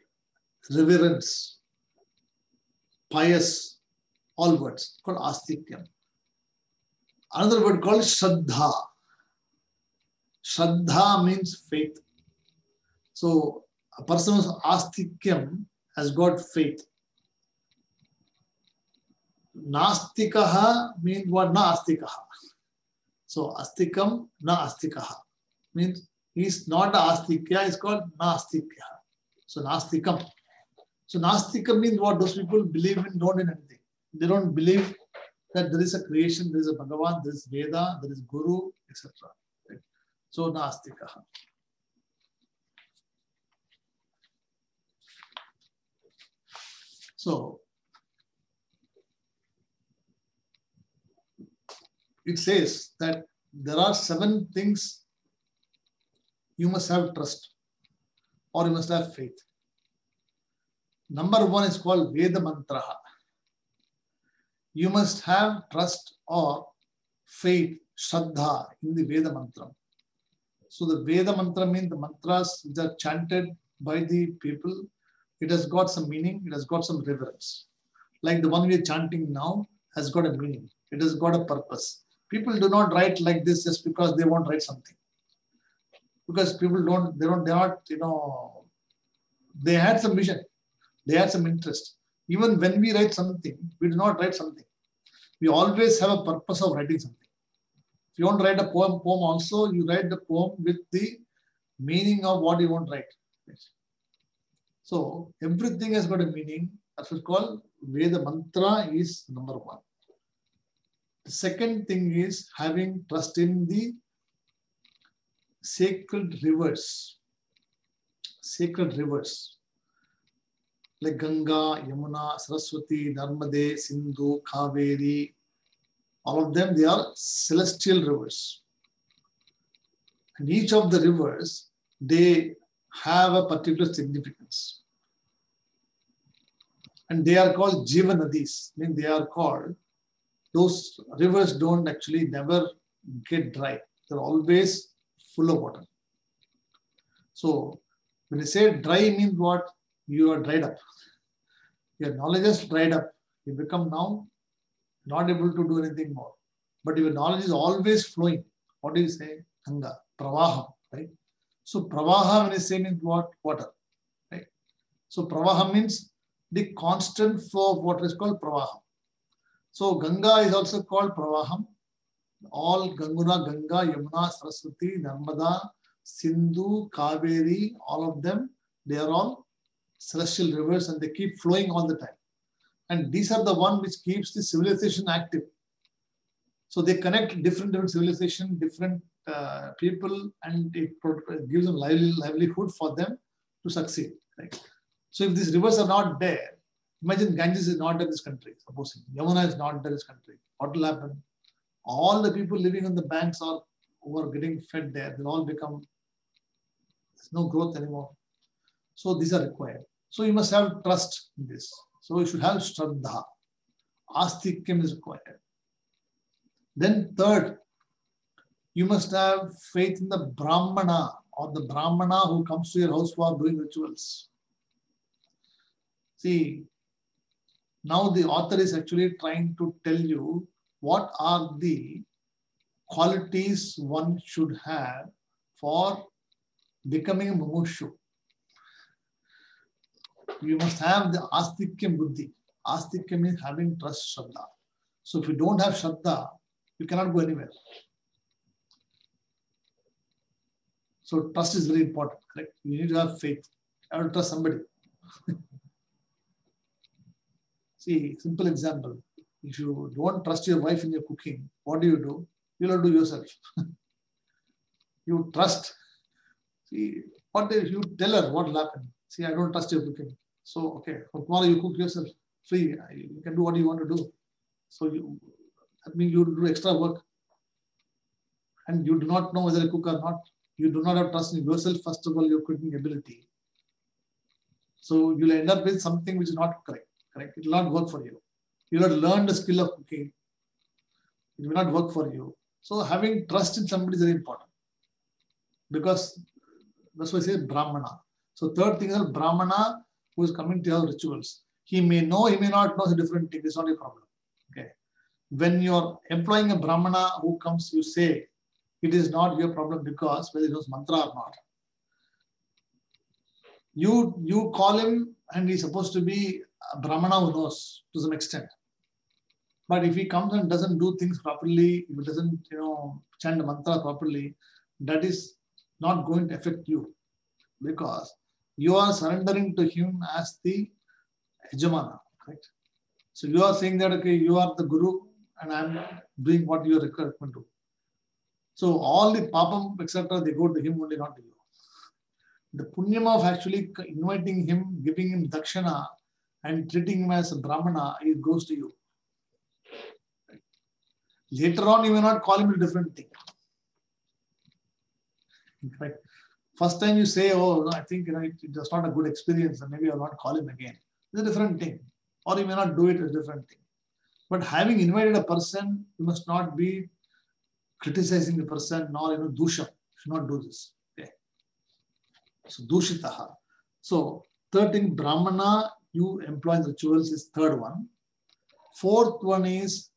reverence, pious, all words, called astikyam. Another word called shraddha. Shraddha means faith. So a person who's astikyam has got faith. Nastikaha means what? Na astikaha. So astikam, na astikaha means he is not a astikya, it's called nastikya. So nastikam. So nastikam means what? Those people believe in, don't in anything. They don't believe that there is a creation, there is a Bhagavan, there is Veda, there is Guru, etc. Right? So nastikaha. So it says that there are 7 things you must have trust or you must have faith. Number 1 is called Veda Mantraha. You must have trust or faith, Shraddha in the Veda Mantra. So the Veda Mantra means the mantras which are chanted by the people. It has got some meaning, it has got some reverence. Like the one we are chanting now has got a meaning. It has got a purpose. People do not write like this just because they want to write something. Because people they're not, they had some vision. They had some interest. Even when we write something, we do not write something. We always have a purpose of writing something. If you want to write a poem also, you write the poem with the meaning of what you want to write. So everything has got a meaning. That's what's called Veda Mantra is number 1. The second thing is having trust in the sacred rivers. Sacred rivers like Ganga, Yamuna, Saraswati, Narmade, Sindhu, Kaveri. All of them, they are celestial rivers. And each of the rivers, they have a particular significance. And they are called Jiva Nadis. I mean, they are called, those rivers don't actually never get dry. They're always full of water. So when you say dry means what? You are dried up. Your knowledge is dried up. You become now not able to do anything more. But your knowledge is always flowing. What do you say? Ganga, Pravaham, right? So Pravaha, when you say means what? Water, right? So Pravaha means the constant flow of water is called Pravaham. So Ganga is also called Pravaham. All Ganguna, Ganga, Yamuna, Saraswati, Narmada, Sindhu, Kaveri, all of them, they are all celestial rivers and they keep flowing all the time. And these are the one which keeps the civilization active. So they connect different civilizations, different people, and it gives them livelihood for them to succeed. Right? So if these rivers are not there, imagine Ganges is not in this country, supposing Yamuna is not in this country. What will happen? All the people living on the banks who are getting fed there, they'll all become, there's no growth anymore. So these are required. So you must have trust in this. So you should have Shraddha. Astikyam is required. Then third, you must have faith in the Brahmana or the Brahmana who comes to your house for doing rituals. See, now the author is actually trying to tell you what are the qualities one should have for becoming a Mumushu. You must have the Astikyam Buddhi. Astikyam means having trust, Shraddha. So if you don't have Shraddha, you cannot go anywhere. So trust is very important, correct? You need to have faith. You have to trust somebody. See, simple example. If you don't trust your wife in your cooking, what do? You'll have to do yourself. You trust. See, what if you tell her what will happen? See, I don't trust your cooking. So, okay, for tomorrow you cook yourself. Free. You can do what you want to do. So that means you do extra work. And you do not know whether you cook or not. You do not have trust in yourself, first of all, your cooking ability. So you'll end up with something which is not correct. Correct? It will not work for you. You will have learned the skill of cooking. It will not work for you. So having trust in somebody is very important. Because that's why I say Brahmana. So third thing is Brahmana who is coming to your rituals. He may know, he may not know, it's a different thing. It's not a problem. Okay. When you're employing a Brahmana who comes, you say, it is not your problem because whether he knows mantra or not. You call him and he's supposed to be a Brahmana who knows to some extent. But if he comes and doesn't do things properly, if he doesn't, chant the mantra properly, that is not going to affect you because you are surrendering to him as the Yajamana, correct? So you are saying that, okay, you are the Guru and I'm doing what you are required to do. So all the papam, etc., they go to him only, not to you. The punyam of actually inviting him, giving him dakshana and treating him as a Brahmana, it goes to you. Later on, you may not call him a different thing. In fact, first time you say, oh, no, I think it was not a good experience, and maybe I'll not call him again. It's a different thing. Or you may not do it, it's a different thing. But having invited a person, you must not be criticizing the person, nor dusha. You should not do this. Okay. So dushitaha. So third thing, Brahmana, you employ in rituals is third one. Fourth one is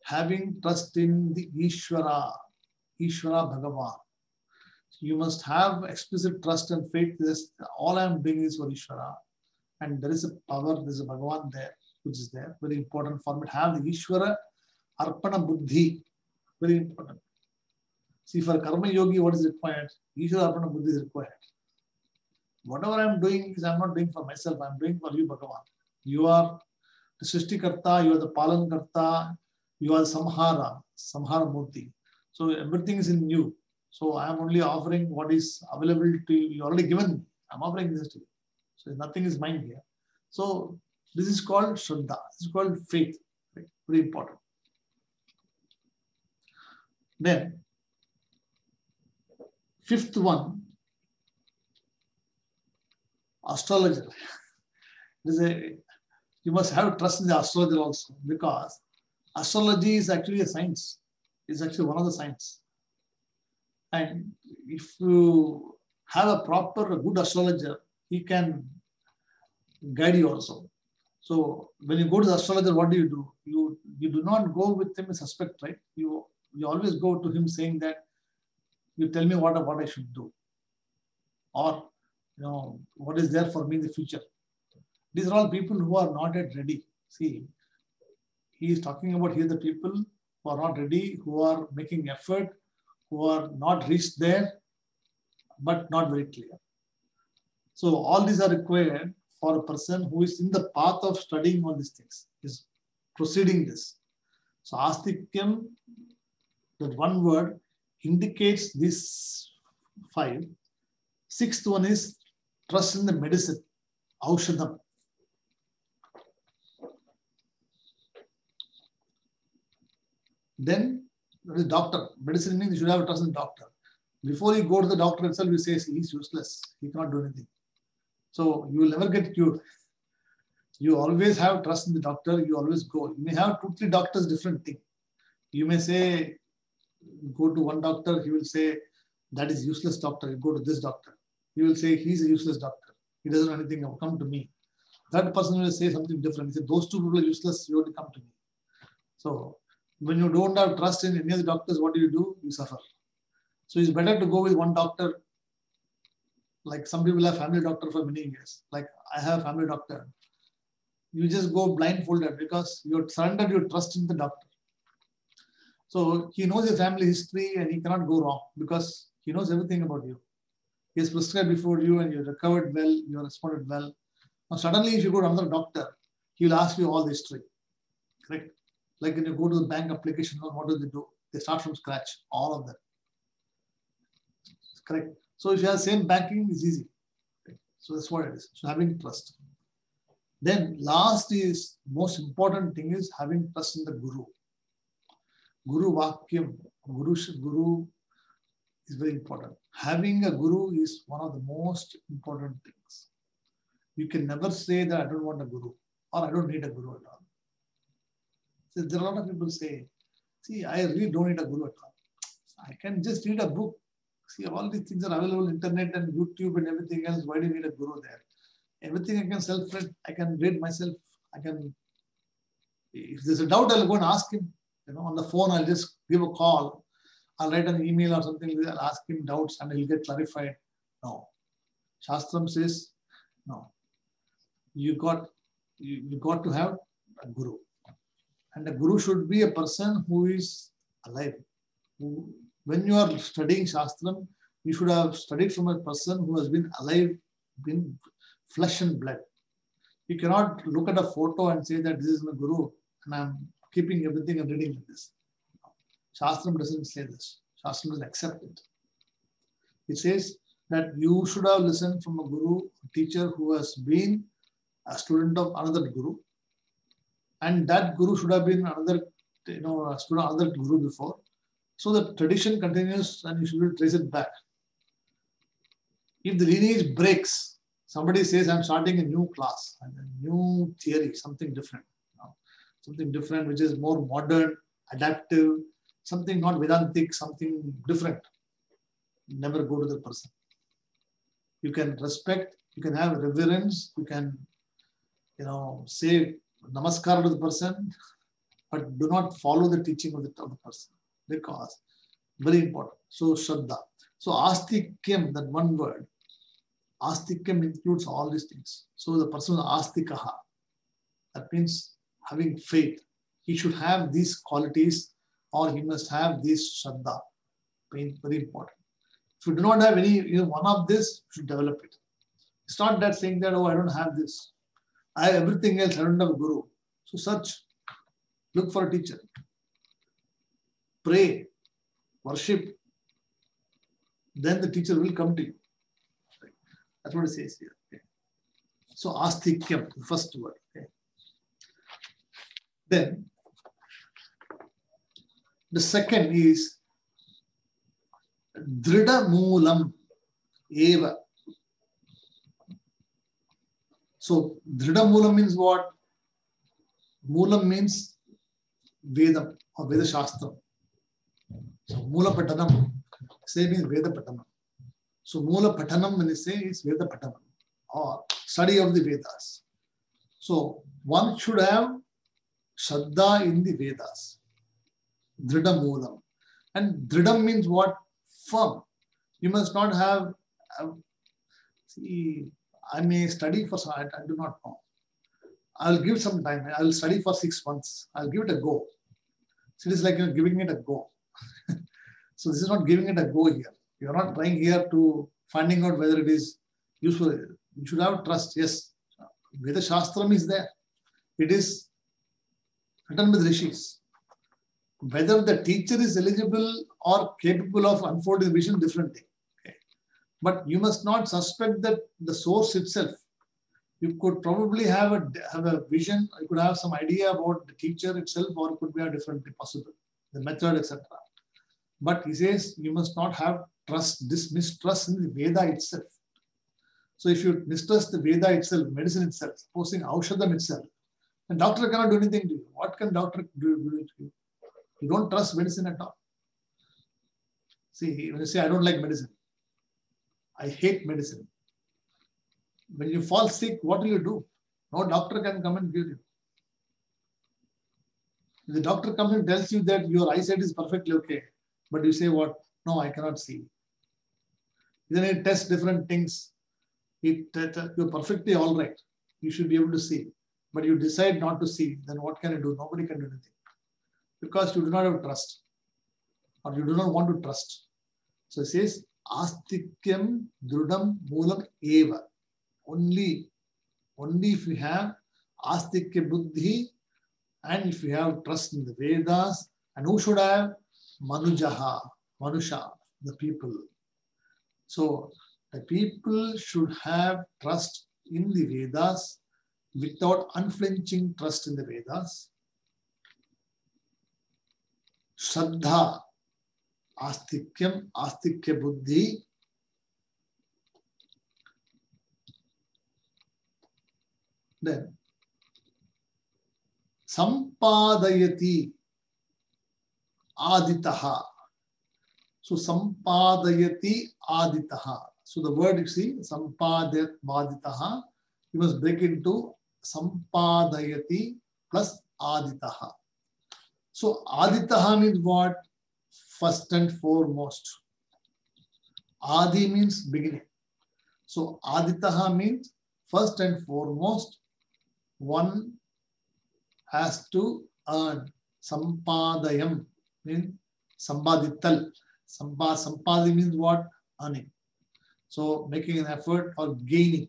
having trust in the Ishvara Bhagavan. You must have explicit trust and faith. All I am doing is for Ishvara. And there is a power, there is a Bhagavan there, which is there. Very important for me to have the Ishvara Arpana Buddhi. Very important. See, for Karma Yogi, what is required? Ishvara Arpana Buddhi is required. Whatever I am doing is I am not doing for myself. I am doing for you, Bhagavan. You are the Srishtikarta, you are the Palankarta, you are the Samhara Murti. So everything is in you. So I am only offering what is available to you. You already given me. I am offering this to you. So nothing is mine here. So this is called Shraddha. This is called faith. Right? Very important. Then, fifth one, astrologer. You must have trust in the astrologer also because astrology is actually a science. It's actually one of the science. And if you have a good astrologer, he can guide you also. So when you go to the astrologer, what do? You do not go with him as suspect, right? You always go to him saying that you tell me what I should do. Or what is there for me in the future. These are all people who are not yet ready. See, he is talking about here the people who are not ready, who are making effort, who are not reached there, but not very clear. So all these are required for a person who is in the path of studying all these things, is proceeding this. So Astikyam, that one word, indicates these 5. Sixth one is trust in the medicine, Aushadam. Then there is doctor. Medicine means you should have a trust in the doctor. Before you go to the doctor itself, you say he's useless. He cannot do anything. So you will never get cured. You always have trust in the doctor. You always go. You may have 2, 3 doctors, different thing. You may say, go to one doctor, he will say, that is useless doctor. You go to this doctor. He will say, he's a useless doctor. He doesn't know anything. Come to me. That person will say something different. He said, those 2 people are useless. You have to come to me. So when you don't have trust in any of the doctors, what do? You suffer. So it's better to go with one doctor. Like some people have family doctor for many years. Like I have a family doctor. You just go blindfolded because you surrendered your trust in the doctor. So he knows your family history and he cannot go wrong because he knows everything about you. He has prescribed before you and you recovered well, you responded well. Now suddenly if you go to another doctor, he will ask you all the history. Correct? Like when you go to the bank application, what do they do? They start from scratch, all of them. Correct? So if you have the same banking, it's easy. Okay. So that's what it is. So having trust. Then last is, most important thing is having trust in the Guru. Guru Vakyam, Guru is very important. Having a Guru is one of the most important things. You can never say that I don't want a Guru or I don't need a Guru at all. So there are a lot of people say, see, I really don't need a Guru at all. I can just read a book. See, all these things are available on internet and YouTube and everything else. Why do you need a Guru there? Everything I can self-read. I can read myself. I can, if there's a doubt, I'll go and ask him. On the phone, I'll just give a call. I'll write an email or something. I'll ask him doubts and he'll get clarified. No. Shastram says, no. You got to have a Guru. And a Guru should be a person who is alive. When you are studying Shastram, you should have studied from a person who has been alive, been flesh and blood. You cannot look at a photo and say that this is my Guru and I'm keeping everything and reading like this. Shastram doesn't say this. Shastram doesn't accept it. It says that you should have listened from a Guru, a teacher who has been a student of another Guru. And that Guru should have been another, a student of another Guru before. So the tradition continues and you should trace it back. If the lineage breaks, somebody says, I'm starting a new class, a new theory, something different. Something different, which is more modern, adaptive, something not Vedantic, something different. Never go to the person. You can respect, you can have reverence, you can, say namaskar to the person, but do not follow the teaching of the person because very important. So Shraddha. So Astikyam, that one word, Astikyam includes all these things. So the person is Astikaha. That means having faith. He should have these qualities or he must have this Shraddha. Very important. If you do not have any, one of this, you should develop it. It's not that saying that, oh, I don't have this. I have everything else, I don't have a Guru. So search, look for a teacher. Pray, worship. Then the teacher will come to you. That's what it says here. Okay. So Astikyam, the first word. Okay. Then the second is Drida Moolam Eva. So Drida Moolam means what? Moolam means Vedam or Veda Shastram. So Moola Patanam, say means Veda Patanam. So Moola Patanam, when they say, is Veda Patanam or study of the Vedas. So one should have Shraddha in the Vedas. Drida Moolam. And Dridam means what? Firm. You must not have, see, I may study for some, I do not know. I'll give some time. I'll study for 6 months. I'll give it a go. So it is like you're giving it a go. So this is not giving it a go here. You're not trying here to finding out whether it is useful. You should have trust. Yes, Veda Shastram is there. It is written with rishis. Whether the teacher is eligible or capable of unfolding the vision, different thing. Okay. But you must not suspect that the source itself. You could probably have a vision. You could have some idea about the teacher itself, or it could be a different possible, the method, etc. But he says you must not have trust, mistrust in the Veda itself. So if you mistrust the Veda itself, medicine itself, supposing Aushadam itself, then doctor cannot do anything to you. What can doctor do to you? You don't trust medicine at all. See, when you say, I don't like medicine, I hate medicine. When you fall sick, what will you do? No doctor can come and give you. If the doctor comes and tells you that your eyesight is perfectly okay, but you say what? No, I cannot see. Then it tests different things. You're perfectly all right. You should be able to see. But you decide not to see, then what can you do? Nobody can do anything. Because you do not have trust. Or you do not want to trust. So it says, Astikyam Drudam Moolam Eva. Only if you have Astikya Buddhi and if you have trust in the Vedas, and who should have? Manusha, the people. So the people should have trust in the Vedas without unflinching trust in the Vedas. Shraddha, Astikyam, Astikya Buddhi. Then Sampadayati Aditaha. So Sampadayati Aditaha. So the word you see, Sampadayat Aditaha, you must break into Sampadayati plus Aditaha. So Aditaha means what? First and foremost. Adi means beginning. So Aditaha means first and foremost, one has to earn. Sampadayam means Sambadital. Sampadi means what? Earning. So making an effort or gaining.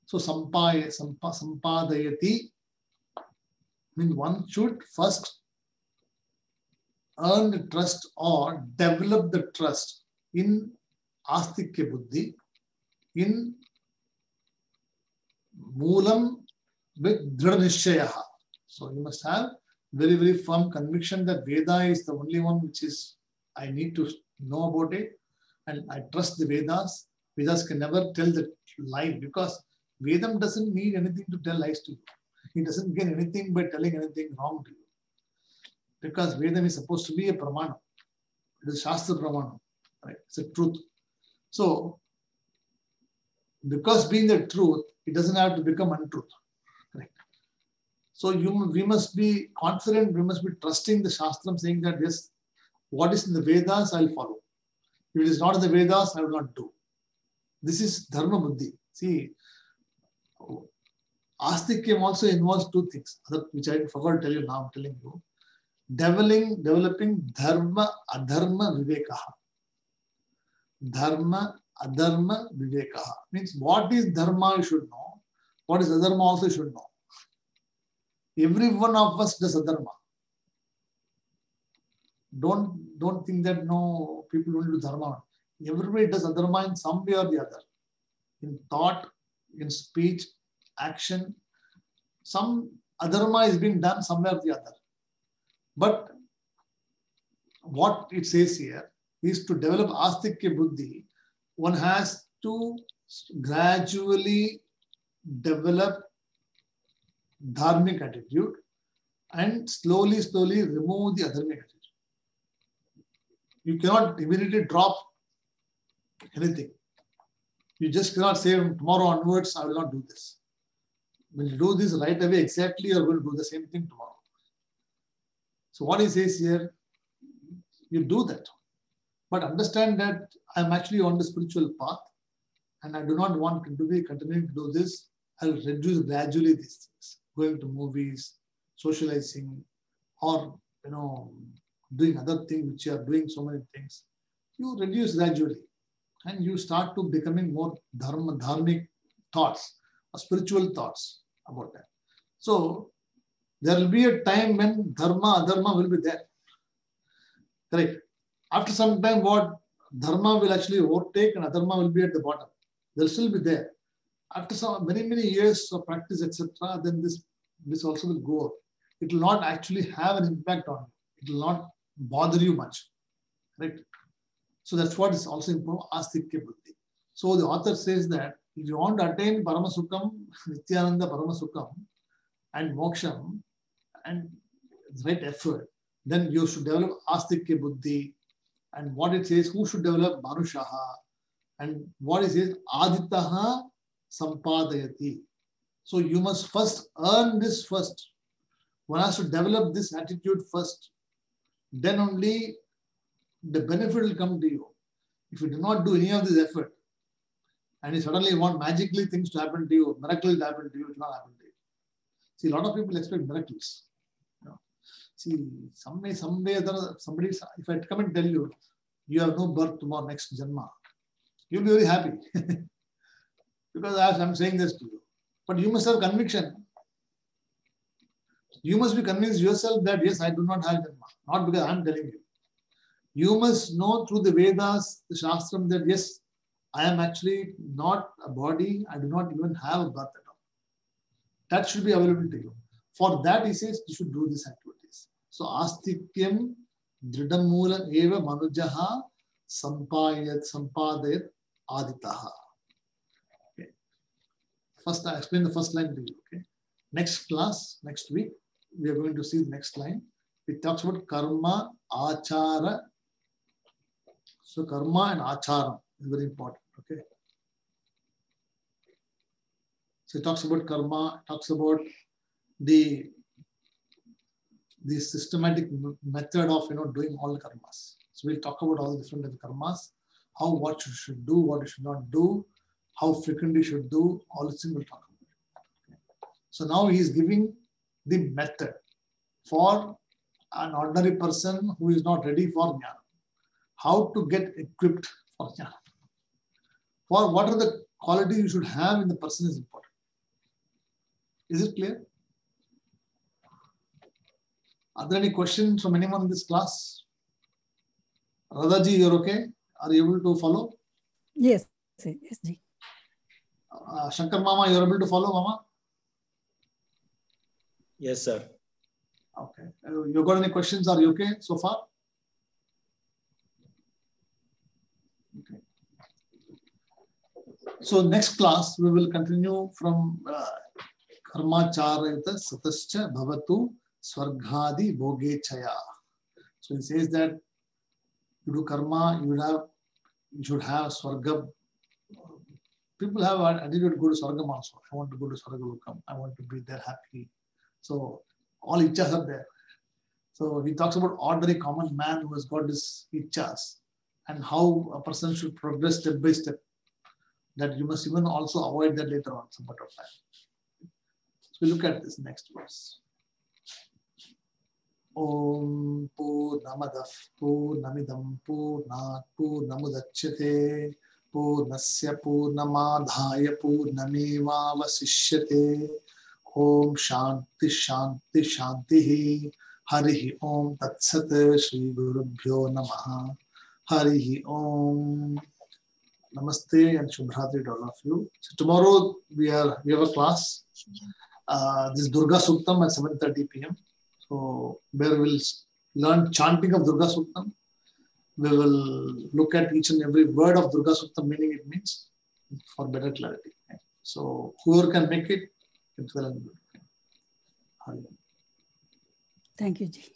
So Sampadayati means one should first earn the trust or develop the trust in Astikya Buddhi, in Moolam with Dridhanishchayaha. So you must have very, very firm conviction that Veda is the only one which is, I need to know about it and I trust the Vedas. Vedas can never tell the lie because Vedam doesn't need anything to tell lies to you. He doesn't gain anything by telling anything wrong to you. Because Vedam is supposed to be a pramana. It is Shastra pramana. Right? It's a truth. So, because being the truth, it doesn't have to become untruth. Right? So we must be confident, we must be trusting the Shastram, saying that yes, what is in the Vedas, I'll follow. If it is not in the Vedas, I will not do. This is Dharma Buddhi. See, Astikyam also involves two things, which I forgot to tell you now, I'm telling you. Developing Dharma, Adharma, Vivekaha. Dharma, Adharma, Vivekaha. Means what is Dharma you should know, what is Adharma also you should know. Every one of us does Adharma. Don't think that no, people don't do Dharma. Everybody does Adharma in some way or the other. In thought, in speech, action. Some Adharma is being done somewhere or the other. But what it says here is to develop Astikya Buddhi, one has to gradually develop dharmic attitude and slowly remove the adharmic attitude. You cannot immediately drop anything. You just cannot say tomorrow onwards, I will not do this. When you do this right away, exactly you are going to do the same thing tomorrow. So what he says here, you do that. But understand that I'm actually on the spiritual path and I do not want to be continuing to do this. I'll reduce gradually these things. Going to movies, socializing, or doing other things which you are doing so many things. You reduce gradually and you start to becoming more dharmic thoughts or spiritual thoughts about that. So there will be a time when dharma, adharma will be there. Correct. After some time, what dharma will actually overtake and adharma will be at the bottom. They'll still be there. After some many years of practice, etc., then this also will go. It will not actually have an impact on you. It will not bother you much. Right? So that's what is also important. Astikya Buddhi. So the author says that if you want to attain Paramasukam, Nityananda Paramasukam and Moksham and right effort, then you should develop Astikya Buddhi. And what it says, who should develop Manushaha? And what it says, Aditaha Sampadayati. So you must first earn this first. One has to develop this attitude first. Then only the benefit will come to you. If you do not do any of this effort, and you suddenly want magically things to happen to you, miracles to happen to you, it will not happen to you. See, a lot of people expect miracles. You know? See, someday, somebody, if I come and tell you, you have no birth tomorrow, next Janma, you'll be very happy. Because I'm saying this to you. But you must have conviction. You must be convinced yourself that, yes, I do not have Janma. Not because I'm telling you. You must know through the Vedas, the Shastram, that yes, I am actually not a body. I do not even have a birth at all. That should be available to you. For that, he says, you should do these activities. So, Astikyam Dridamoolam eva manujaha sampadayat aditaha. Okay. First, I explain the first line to you. Okay. Next class, next week, we are going to see the next line. It talks about karma, achara. So, karma and achara is very important. Okay. So, it talks about karma, talks about the systematic method of doing all the karmas. So we'll talk about all the different types of karmas, what you should do, what you should not do, how frequently you should do, all these things we'll talk about. Okay. So now he is giving the method for an ordinary person who is not ready for jnana. How to get equipped for jnana. For what are the qualities you should have in the person is important. Is it clear? Are there any questions from anyone in this class? Radhaji, you're okay? Are you able to follow? Yes, yes, Ji. Shankar Mama, you're able to follow, Mama? Yes, sir. Okay. You got any questions? Are you okay so far? Okay. So next class, we will continue from Karmacharayata Satascha Bhavatu Swarghadi Bhogechaya. So he says that you do karma, you should have Swarga. People have an attitude to go to Swargam also. I want to go to Swargalokam. I want to be there happy. So all ichchas are there. So he talks about ordinary common man who has got this ichchas and how a person should progress step by step. That you must even also avoid that later on some point of time. So we look at this next verse. Om Purnamadah Purnamidam Purnat Purnamudachyate Purnasya Purnamadhaya Purnameva Vasishyate. Om Shanti Shanti Shanti Harihi Om Tatsat Shri Gurubhyo Namaha Harihi Om. Namaste and Shubhratri to all of you. So tomorrow we have a class. This Durga Suktam at 7:30 p.m. So where we'll learn chanting of Durga Suktam. We will look at each and every word of Durga Suktam, meaning it means, for better clarity. So whoever can make it, it's well and good. Thank you, Ji.